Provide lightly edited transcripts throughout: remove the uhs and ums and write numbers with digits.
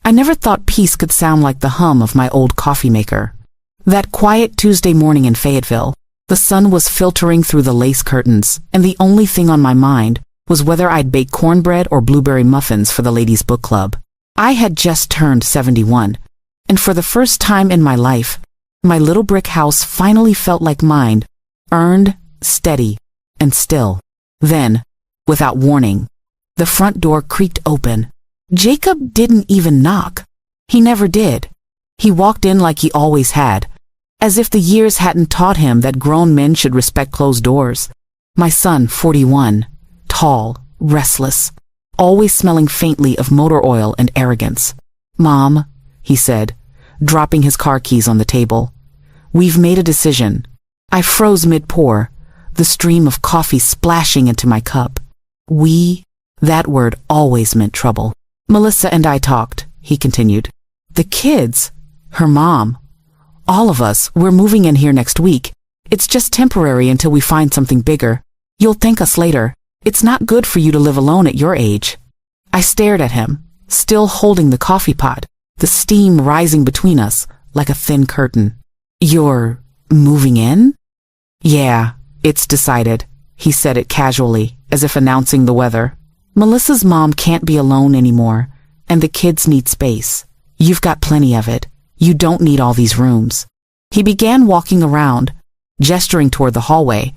I never thought peace could sound like the hum of my old coffee maker. That quiet Tuesday morning in Fayetteville, the sun was filtering through the lace curtains, and the only thing on my mind was whether I'd bake cornbread or blueberry muffins for the ladies' book club. I had just turned 71, and for the first time in my life, my little brick house finally felt like mine, earned, steady, and still. Then, without warning, the front door creaked open. Jacob didn't even knock. He never did. He walked in like he always had, as if the years hadn't taught him that grown men should respect closed doors. My son, 41, tall, restless, always smelling faintly of motor oil and arrogance. "Mom," he said, dropping his car keys on the table. "We've made a decision." I froze mid-pour, the stream of coffee splashing into my cup. That word always meant trouble. "Melissa and I talked," he continued. "The kids, her mom, all of us, we're moving in here next week. It's just temporary until we find something bigger. You'll thank us later. It's not good for you to live alone at your age." I stared at him, still holding the coffee pot, the steam rising between us like a thin curtain. "You're moving in?" "Yeah, it's decided." He said it casually, as if announcing the weather. "Melissa's mom can't be alone anymore, and the kids need space. You've got plenty of it. You don't need all these rooms." He began walking around, gesturing toward the hallway,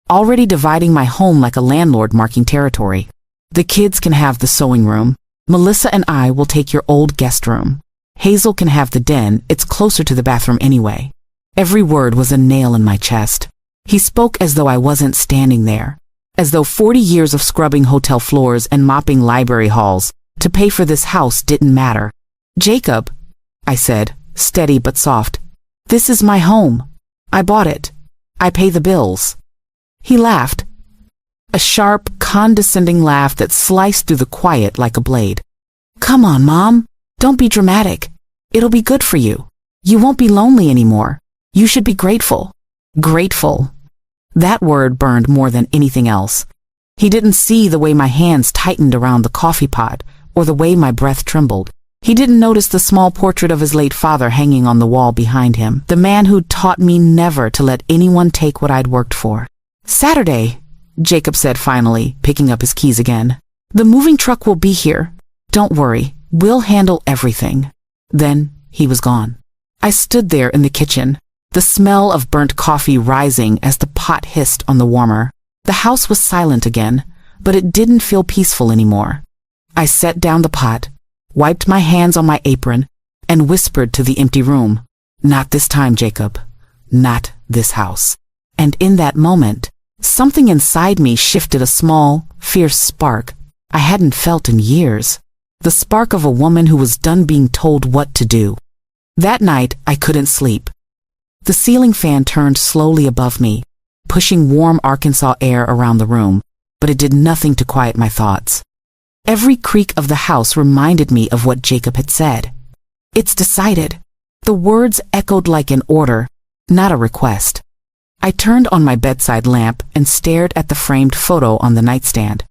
already dividing my home like a landlord marking territory. "The kids can have the sewing room. Melissa and I will take your old guest room. Hazel can have the den, it's closer to the bathroom anyway." Every word was a nail in my chest. He spoke as though I wasn't standing there, as though 40 years of scrubbing hotel floors and mopping library halls to pay for this house didn't matter. "Jacob," I said, steady but soft, "this is my home. I bought it. I pay the bills." He laughed, a sharp, condescending laugh that sliced through the quiet like a blade. "Come on, Mom. Don't be dramatic. It'll be good for you. You won't be lonely anymore. You should be grateful." Grateful. That word burned more than anything else. He didn't see the way my hands tightened around the coffee pot or the way my breath trembled. He didn't notice the small portrait of his late father hanging on the wall behind him, the man who'd taught me never to let anyone take what I'd worked for. "Saturday," Jacob said finally, picking up his keys again. "The moving truck will be here. Don't worry, we'll handle everything." Then he was gone. I stood there in the kitchen, the smell of burnt coffee rising as the pot hissed on the warmer. The house was silent again, but it didn't feel peaceful anymore. I set down the pot, wiped my hands on my apron, and whispered to the empty room, "Not this time, Jacob. Not this house." And in that moment, something inside me shifted a small, fierce spark I hadn't felt in years. The spark of a woman who was done being told what to do. That night, I couldn't sleep. The ceiling fan turned slowly above me, pushing warm Arkansas air around the room, but it did nothing to quiet my thoughts. Every creak of the house reminded me of what Jacob had said. "It's decided." The words echoed like an order, not a request. I turned on my bedside lamp and stared at the framed photo on the nightstand.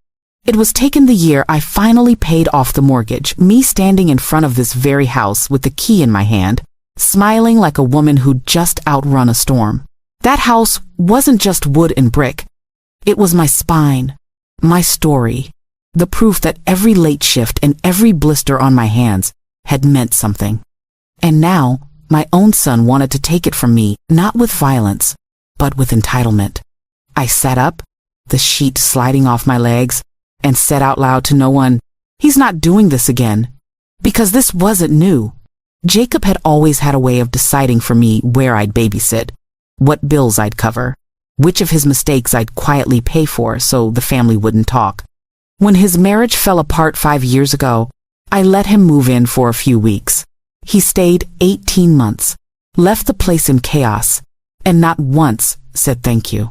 It was taken the year I finally paid off the mortgage, me standing in front of this very house with the key in my hand, smiling like a woman who'd just outrun a storm. That house wasn't just wood and brick. It was my spine, my story, the proof that every late shift and every blister on my hands had meant something. And now, my own son wanted to take it from me, not with violence, but with entitlement. I sat up, the sheet sliding off my legs, and said out loud to no one, "He's not doing this again." Because this wasn't new. Jacob had always had a way of deciding for me where I'd babysit, what bills I'd cover, which of his mistakes I'd quietly pay for so the family wouldn't talk. When his marriage fell apart 5 years ago, I let him move in for a few weeks. He stayed 18 months, left the place in chaos, and not once said thank you.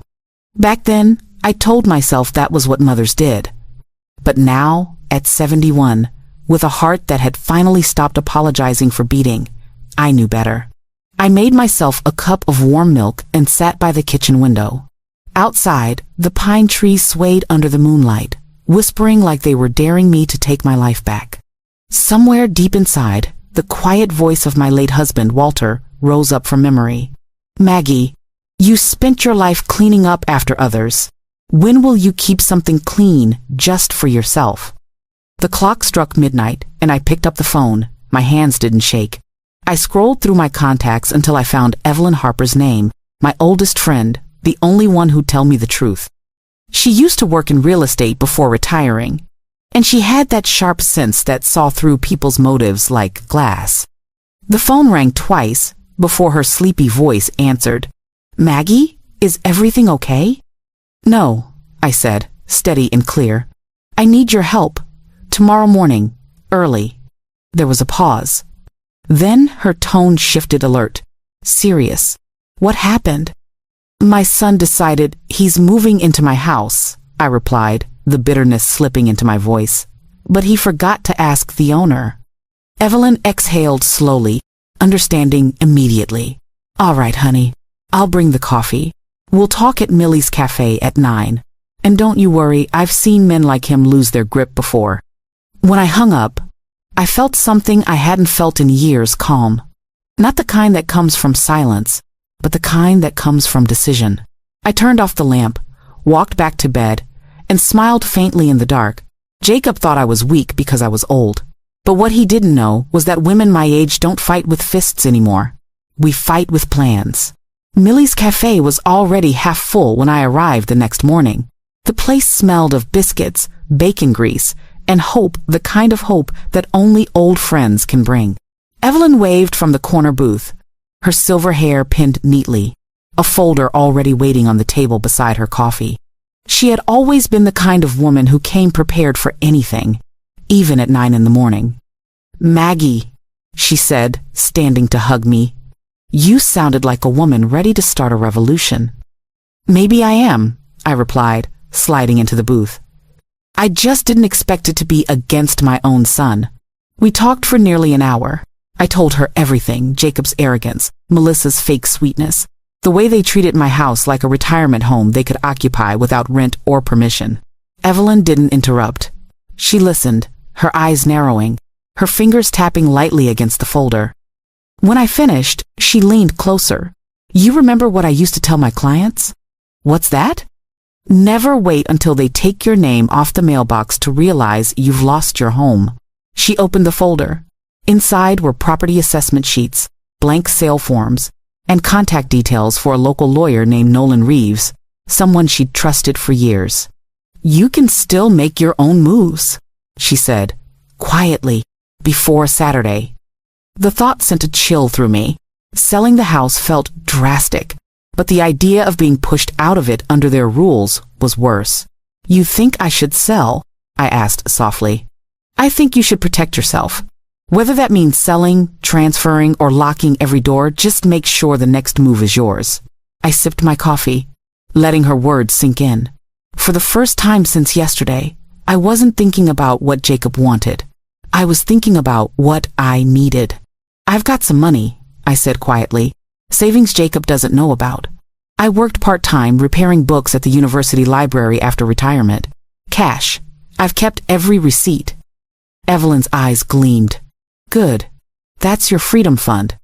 Back then, I told myself that was what mothers did. But now, at 71, with a heart that had finally stopped apologizing for beating, I knew better. I made myself a cup of warm milk and sat by the kitchen window. Outside, the pine trees swayed under the moonlight, whispering like they were daring me to take my life back. Somewhere deep inside, The quiet voice of my late husband, Walter, rose up from memory. Maggie, you spent your life cleaning up after others. When will you keep something clean just for yourself? The clock struck midnight, and I picked up the phone. My hands didn't shake. I scrolled through my contacts until I found Evelyn Harper's name, my oldest friend, the only one who'd tell me the truth. She used to work in real estate before retiring, and she had that sharp sense that saw through people's motives like glass. The phone rang twice before her sleepy voice answered. Maggie, is everything okay? No, I said, steady and clear. I need your help. Tomorrow morning, early. There was a pause. Then her tone shifted alert. Serious. What happened? My son decided he's moving into my house, I replied, the bitterness slipping into my voice. But he forgot to ask the owner. Evelyn exhaled slowly, understanding immediately. All right, honey. I'll bring the coffee. We'll talk at Millie's Cafe at 9. And don't you worry, I've seen men like him lose their grip before. When I hung up, I felt something I hadn't felt in years, calm. Not the kind that comes from silence, but the kind that comes from decision. I turned off the lamp, walked back to bed, and smiled faintly in the dark. Jacob thought I was weak because I was old. But what he didn't know was that women my age don't fight with fists anymore. We fight with plans. Millie's Cafe was already half full when I arrived the next morning. The place smelled of biscuits, bacon grease, and hope, the kind of hope that only old friends can bring. Evelyn waved from the corner booth, her silver hair pinned neatly, a folder already waiting on the table beside her coffee. She had always been the kind of woman who came prepared for anything, even at 9 in the morning. Maggie, she said, standing to hug me, you sounded like a woman ready to start a revolution. Maybe I am, I replied, sliding into the booth. I just didn't expect it to be against my own son. We talked for nearly an hour. I told her everything, Jacob's arrogance, Melissa's fake sweetness, the way they treated my house like a retirement home they could occupy without rent or permission. Evelyn didn't interrupt. She listened, her eyes narrowing, her fingers tapping lightly against the folder. When I finished, she leaned closer. You remember what I used to tell my clients? What's that? Never wait until they take your name off the mailbox to realize you've lost your home. She opened the folder. Inside were property assessment sheets, blank sale forms, and contact details for a local lawyer named Nolan Reeves, someone she'd trusted for years. You can still make your own moves, she said, quietly, before Saturday. The thought sent a chill through me. Selling the house felt drastic, but the idea of being pushed out of it under their rules was worse. You think I should sell? I asked softly. I think you should protect yourself. Whether that means selling, transferring, or locking every door, just make sure the next move is yours. I sipped my coffee, letting her words sink in. For the first time since yesterday, I wasn't thinking about what Jacob wanted. I was thinking about what I needed. I've got some money, I said quietly, savings Jacob doesn't know about. I worked part-time repairing books at the university library after retirement. Cash. I've kept every receipt. Evelyn's eyes gleamed. Good. That's your freedom fund.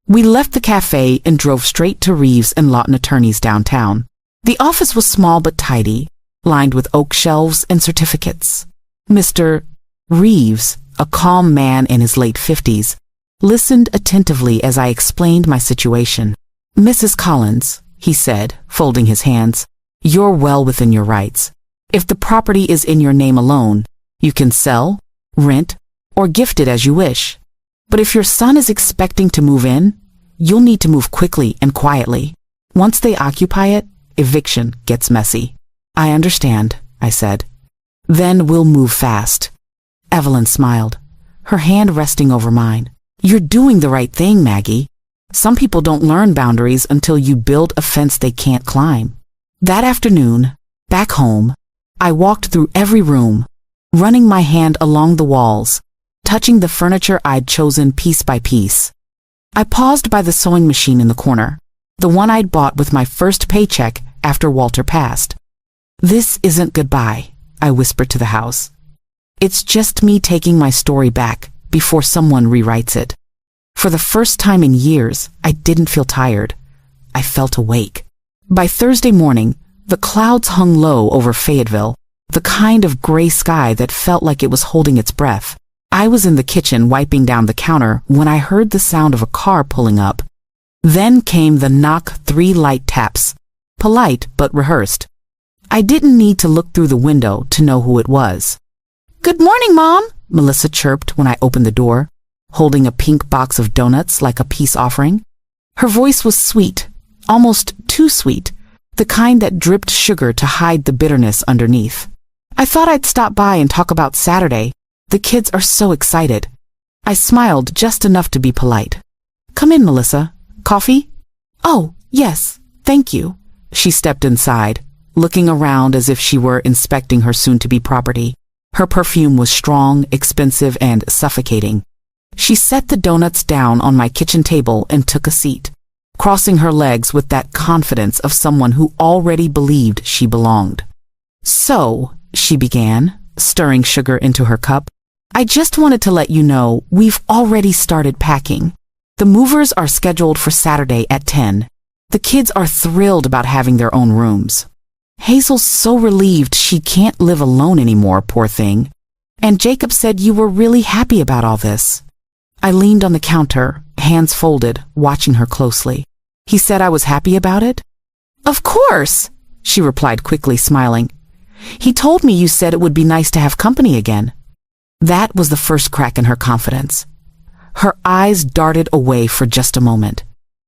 We left the cafe and drove straight to Reeves and Lawton Attorneys downtown. The office was small but tidy, lined with oak shelves and certificates. Mr. Reeves, a calm man in his late 50s, listened attentively as I explained my situation. Mrs. Collins, he said, folding his hands, you're well within your rights. If the property is in your name alone, you can sell, rent, or gift it as you wish. But if your son is expecting to move in, you'll need to move quickly and quietly. Once they occupy it, eviction gets messy. I understand, I said. Then we'll move fast. Evelyn smiled, her hand resting over mine. You're doing the right thing, Maggie. Some people don't learn boundaries until you build a fence they can't climb. That afternoon, back home, I walked through every room, running my hand along the walls, touching the furniture I'd chosen piece by piece. I paused by the sewing machine in the corner, the one I'd bought with my first paycheck after Walter passed. This isn't goodbye, I whispered to the house. It's just me taking my story back before someone rewrites it. For the first time in years, I didn't feel tired. I felt awake. By Thursday morning, the clouds hung low over Fayetteville, the kind of gray sky that felt like it was holding its breath. I was in the kitchen wiping down the counter when I heard the sound of a car pulling up. Then came the knock 3 light taps, polite but rehearsed. I didn't need to look through the window to know who it was. "Good morning, Mom," Melissa chirped when I opened the door, holding a pink box of donuts like a peace offering. Her voice was sweet, almost too sweet, the kind that dripped sugar to hide the bitterness underneath. I thought I'd stop by and talk about Saturday. The kids are so excited. I smiled just enough to be polite. "Come in, Melissa. Coffee?" "Oh, yes, thank you." She stepped inside, looking around as if she were inspecting her soon-to-be property. Her perfume was strong, expensive, and suffocating. She set the donuts down on my kitchen table and took a seat, crossing her legs with that confidence of someone who already believed she belonged. "So," she began, stirring sugar into her cup, "I just wanted to let you know we've already started packing. The movers are scheduled for Saturday at 10. The kids are thrilled about having their own rooms. Hazel's so relieved she can't live alone anymore, poor thing. And Jacob said you were really happy about all this." I leaned on the counter, hands folded, watching her closely. "He said I was happy about it?" "Of course," she replied quickly, smiling. "He told me you said it would be nice to have company again." That was the first crack in her confidence. Her eyes darted away for just a moment.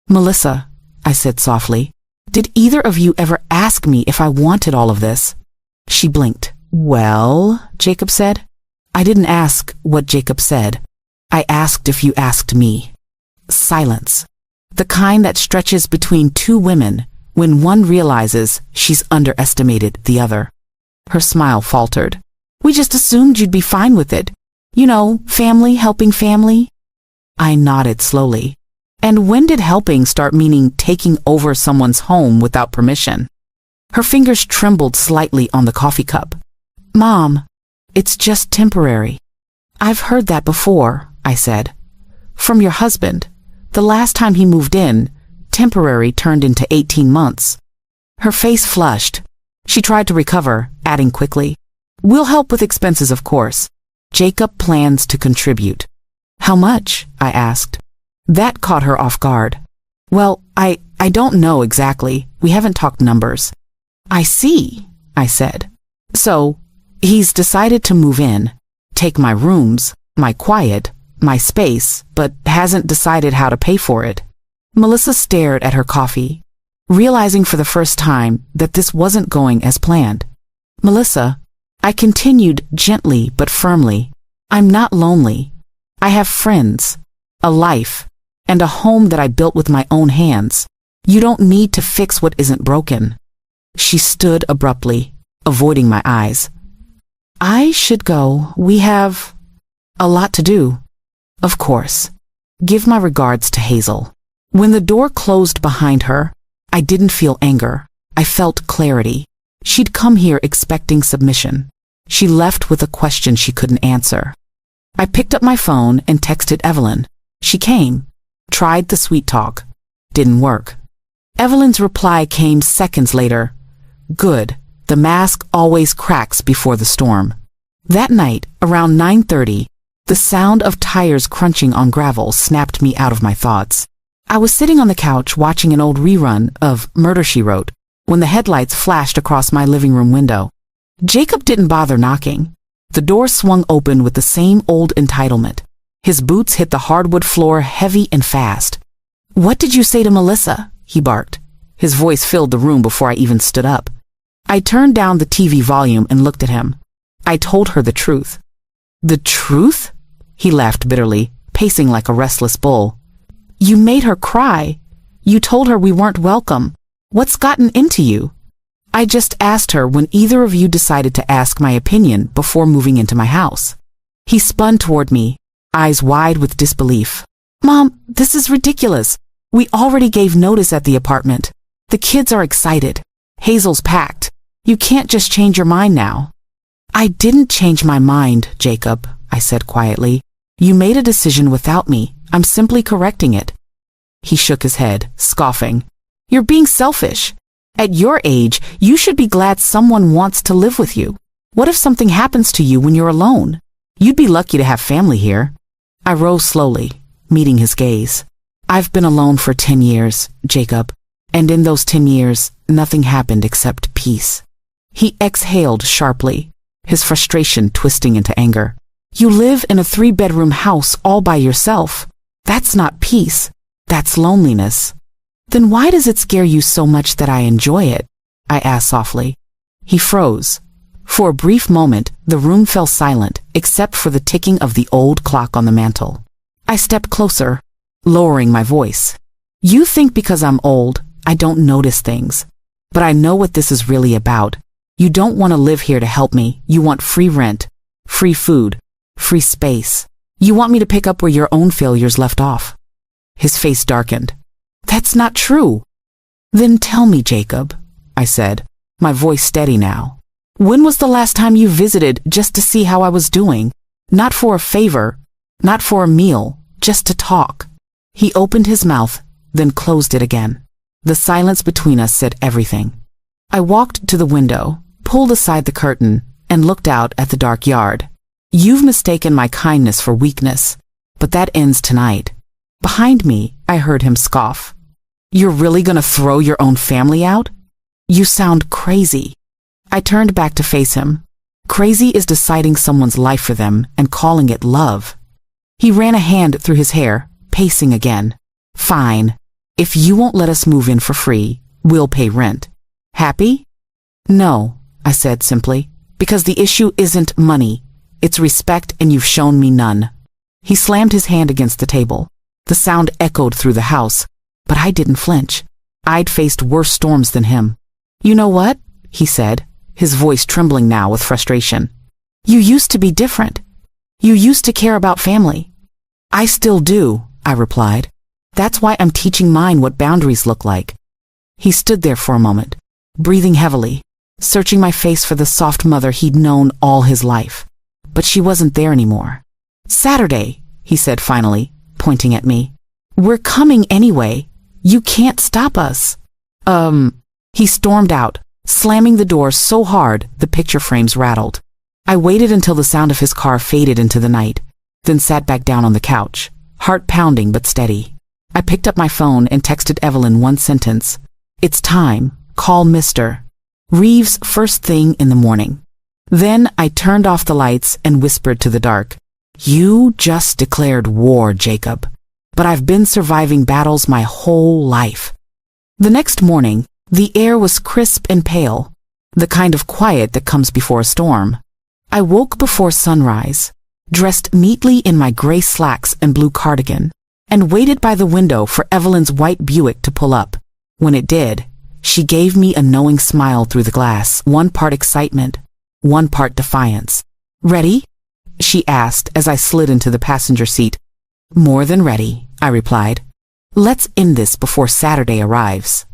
"Melissa," I said softly, "did either of you ever ask me if I wanted all of this?" She blinked. "Well," Jacob said. "I didn't ask what Jacob said. I asked if you asked me." Silence. The kind that stretches between two women when one realizes she's underestimated the other. Her smile faltered. "We just assumed you'd be fine with it. You know, family helping family." I nodded slowly. "And when did helping start meaning taking over someone's home without permission?" Her fingers trembled slightly on the coffee cup. "Mom, it's just temporary." "I've heard that before," I said. "From your husband. The last time he moved in, temporary turned into 18 months. Her face flushed. She tried to recover, adding quickly, "We'll help with expenses, of course. Jacob plans to contribute." "How much?" I asked. That caught her off guard. "Well, I don't know exactly. We haven't talked numbers." "I see," I said. "So, he's decided to move in, take my rooms, my quiet, my space, but hasn't decided how to pay for it." Melissa stared at her coffee, realizing for the first time that this wasn't going as planned. "Melissa," I continued gently but firmly, "I'm not lonely. I have friends, a life, and a home that I built with my own hands. You don't need to fix what isn't broken." She stood abruptly, avoiding my eyes. "I should go. We have a lot to do." "Of course. Give my regards to Hazel." When the door closed behind her, I didn't feel anger. I felt clarity. She'd come here expecting submission. She left with a question she couldn't answer. I picked up my phone and texted Evelyn. She came, tried the sweet talk. Didn't work. Evelyn's reply came seconds later. "Good. The mask always cracks before the storm." That night, around 9:30, the sound of tires crunching on gravel snapped me out of my thoughts. I was sitting on the couch watching an old rerun of Murder, She Wrote when the headlights flashed across my living room window. Jacob didn't bother knocking. The door swung open with the same old entitlement. His boots hit the hardwood floor heavy and fast. "What did you say to Melissa?" he barked. His voice filled the room before I even stood up. I turned down the TV volume and looked at him. I told her the truth. "The truth?" He laughed bitterly, pacing like a restless bull. "You made her cry. You told her we weren't welcome. What's gotten into you?" "I just asked her when either of you decided to ask my opinion before moving into my house." He spun toward me, eyes wide with disbelief. "Mom, this is ridiculous. We already gave notice at the apartment. The kids are excited. Hazel's packed. You can't just change your mind now." "I didn't change my mind, Jacob," I said quietly. "You made a decision without me, I'm simply correcting it. He shook his head, scoffing. You're being selfish. At your age, you should be glad someone wants to live with you. What if something happens to you when you're alone? You'd be lucky to have family here. I rose slowly, meeting his gaze. I've been alone for 10 years, Jacob, and in those 10 years, nothing happened except peace. He exhaled sharply, his frustration twisting into anger. You live in a 3-bedroom house all by yourself. That's not peace. That's loneliness. Then why does it scare you so much that I enjoy it? I asked softly. He froze. For a brief moment, the room fell silent, except for the ticking of the old clock on the mantel. I stepped closer, lowering my voice. You think because I'm old, I don't notice things. But I know what this is really about. You don't want to live here to help me. You want free rent, free food, free space. You want me to pick up where your own failures left off. His face darkened. That's not true. Then tell me, Jacob, I said, my voice steady now. When was the last time you visited just to see how I was doing? Not for a favor, not for a meal, just to talk. He opened his mouth, then closed it again. The silence between us said everything. I walked to the window, pulled aside the curtain, and looked out at the dark yard. You've mistaken my kindness for weakness, but that ends tonight. Behind me, I heard him scoff. You're really gonna throw your own family out? You sound crazy. I turned back to face him. Crazy is deciding someone's life for them and calling it love. He ran a hand through his hair, pacing again. Fine. If you won't let us move in for free, we'll pay rent. Happy? No, I said simply, because the issue isn't money. It's respect, and you've shown me none. He slammed his hand against the table. The sound echoed through the house, but I didn't flinch. I'd faced worse storms than him. You know what? He said, his voice trembling now with frustration. You used to be different. You used to care about family. I still do, I replied. That's why I'm teaching mine what boundaries look like. He stood there for a moment, breathing heavily, searching my face for the soft mother he'd known all his life. But she wasn't there anymore. Saturday, he said finally, pointing at me. We're coming anyway. You can't stop us. He stormed out, slamming the door so hard the picture frames rattled. I waited until the sound of his car faded into the night, then sat back down on the couch, heart pounding but steady. I picked up my phone and texted Evelyn one sentence. It's time. Call Mr. Reeves first thing in the morning. Then I turned off the lights and whispered to the dark. You just declared war, Jacob. But I've been surviving battles my whole life. The next morning, the air was crisp and pale, the kind of quiet that comes before a storm. I woke before sunrise, dressed neatly in my gray slacks and blue cardigan, and waited by the window for Evelyn's white Buick to pull up. When it did, she gave me a knowing smile through the glass, one part excitement, one part defiance. Ready? She asked as I slid into the passenger seat. More than ready, I replied. Let's end this before Saturday arrives.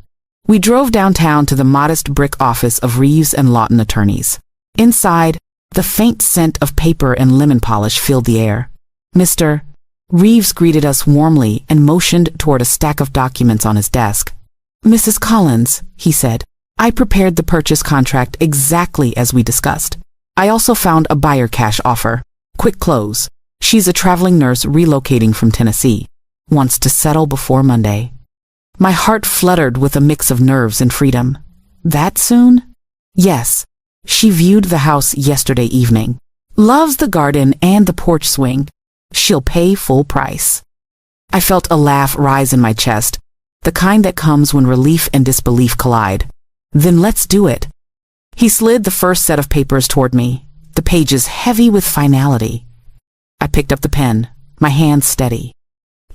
We drove downtown to the modest brick office of Reeves and Lawton attorneys. Inside, the faint scent of paper and lemon polish filled the air. Mr. Reeves greeted us warmly and motioned toward a stack of documents on his desk. Mrs. Collins, he said, I prepared the purchase contract exactly as we discussed. I also found a buyer cash offer. Quick close. She's a traveling nurse relocating from Tennessee. Wants to settle before Monday. My heart fluttered with a mix of nerves and freedom. That soon? Yes. She viewed the house yesterday evening. Loves the garden and the porch swing. She'll pay full price. I felt a laugh rise in my chest, the kind that comes when relief and disbelief collide. Then let's do it. He slid the first set of papers toward me, the pages heavy with finality. I picked up the pen, my hand steady.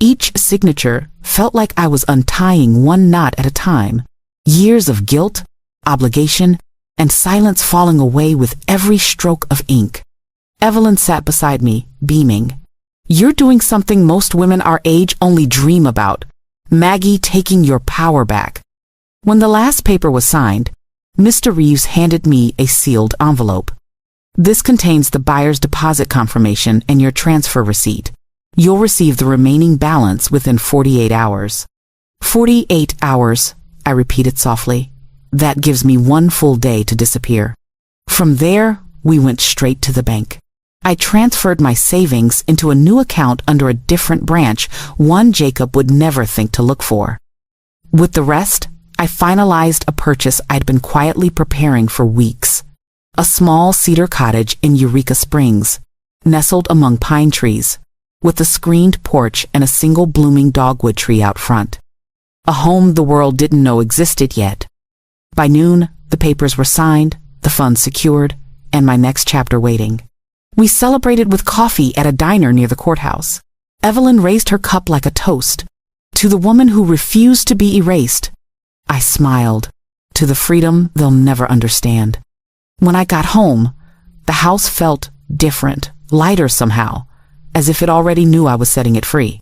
Each signature felt like I was untying one knot at a time, years of guilt, obligation, and silence falling away with every stroke of ink. Evelyn sat beside me, beaming. You're doing something most women our age only dream about. Maggie, taking your power back. When the last paper was signed, Mr. Reeves handed me a sealed envelope. This contains the buyer's deposit confirmation and your transfer receipt. You'll receive the remaining balance within 48 hours. 48 hours, I repeated softly. That gives me 1 full day to disappear. From there, we went straight to the bank. I transferred my savings into a new account under a different branch, one Jacob would never think to look for. With the rest, I finalized a purchase I'd been quietly preparing for weeks. A small cedar cottage in Eureka Springs, nestled among pine trees, with a screened porch and a single blooming dogwood tree out front. A home the world didn't know existed yet. By noon, the papers were signed, the funds secured, and my next chapter waiting. We celebrated with coffee at a diner near the courthouse. Evelyn raised her cup like a toast. To the woman who refused to be erased. I smiled. To the freedom they'll never understand. When I got home, the house felt different, lighter somehow, as if it already knew I was setting it free.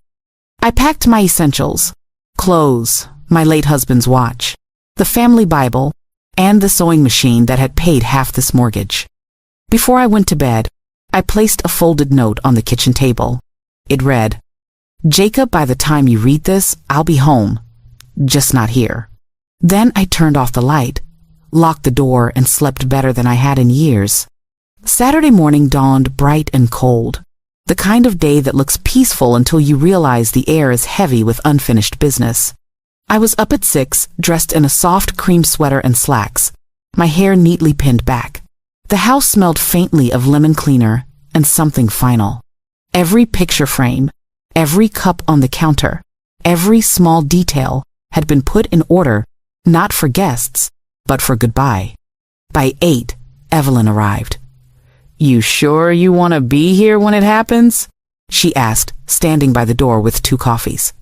I packed my essentials, clothes, my late husband's watch, the family Bible, and the sewing machine that had paid half this mortgage. Before I went to bed, I placed a folded note on the kitchen table. It read, "Jacob, by the time you read this, I'll be home, just not here." Then I turned off the light, locked the door, and slept better than I had in years. Saturday morning dawned bright and cold, the kind of day that looks peaceful until you realize the air is heavy with unfinished business. I was up at 6, dressed in a soft cream sweater and slacks, my hair neatly pinned back. The house smelled faintly of lemon cleaner and something final. Every picture frame, every cup on the counter, every small detail had been put in order, not for guests, but for goodbye. By 8, Evelyn arrived. "You sure you want to be here when it happens?" she asked, standing by the door with 2 coffees.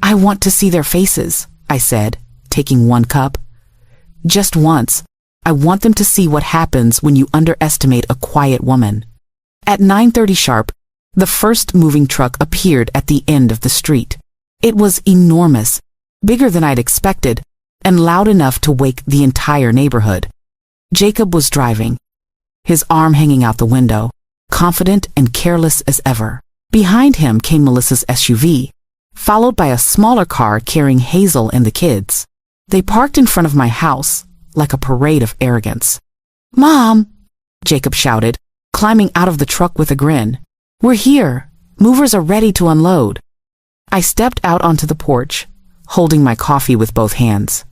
"I want to see their faces," I said, taking 1 cup. "Just once. I want them to see what happens when you underestimate a quiet woman." At 9:30 sharp, the first moving truck appeared at the end of the street. It was enormous, bigger than I'd expected, and loud enough to wake the entire neighborhood. Jacob was driving, his arm hanging out the window, confident and careless as ever. Behind him came Melissa's SUV, followed by a smaller car carrying Hazel and the kids. They parked in front of my house, like a parade of arrogance. "Mom!" Jacob shouted, climbing out of the truck with a grin. "We're here. Movers are ready to unload." I stepped out onto the porch, holding my coffee with both hands.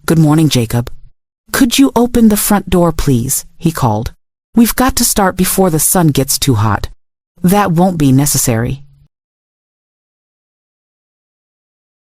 "Good morning, Jacob." "Could you open the front door, please?" he called. "We've got to start before the sun gets too hot." "That won't be necessary,"